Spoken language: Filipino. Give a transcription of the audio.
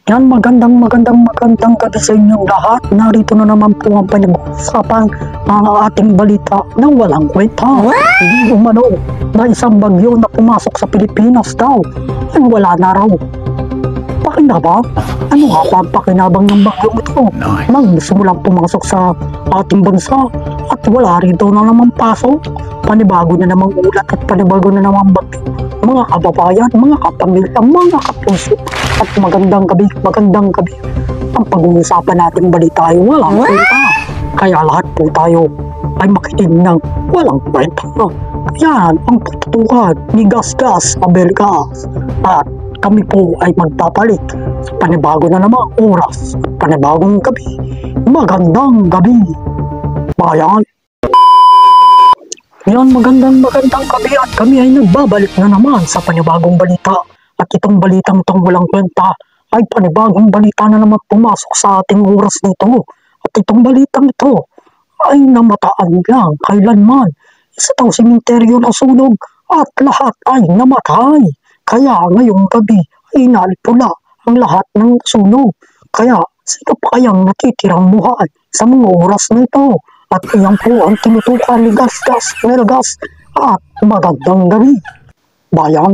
Yan, magandang gabi sa inyong lahat. Narito na naman po ang pinag-uusapan ng ating balita ng walang kwenta. Hindi umano na isang bagyo na pumasok sa Pilipinas daw ay wala na raw. Pakinabang? Ano nga pa ang pakinabang ng bagyong ito? Nang simulang pumasok sa ating bansa at wala rin daw na naman pasok. Panibago na namang ulat at panibago na namang bagyo. Mga kababayan, mga kapamilya, mga kapuso, at magandang gabi. Ang pag-uusapan nating balita ay walang kwenta. Kaya lahat po tayo ay makinig ng walang kwenta. Yan ang patutukan ni Gasgas Abelgas. At kami po ay magpapalit sa panibago na namang oras, panibagong gabi. Magandang gabi, bayan. Yan, magandang gabi at kami ay nagbabalik na naman sa panibagong balita. At itong balitang itong walang kwenta ay panibagong balita na naman pumasok sa ating oras nito. At itong balitang ito ay namataan lang kailanman. Isa daw simenteryo na sunog at lahat ay namatay. Kaya ngayong gabi ay nalipula ang lahat ng sunog. Kaya sino pa kayang natitirang buhay sa mga oras nito? At iyan po ang tinutukan ni Gasgas Melgas at magandang gabi, bayan.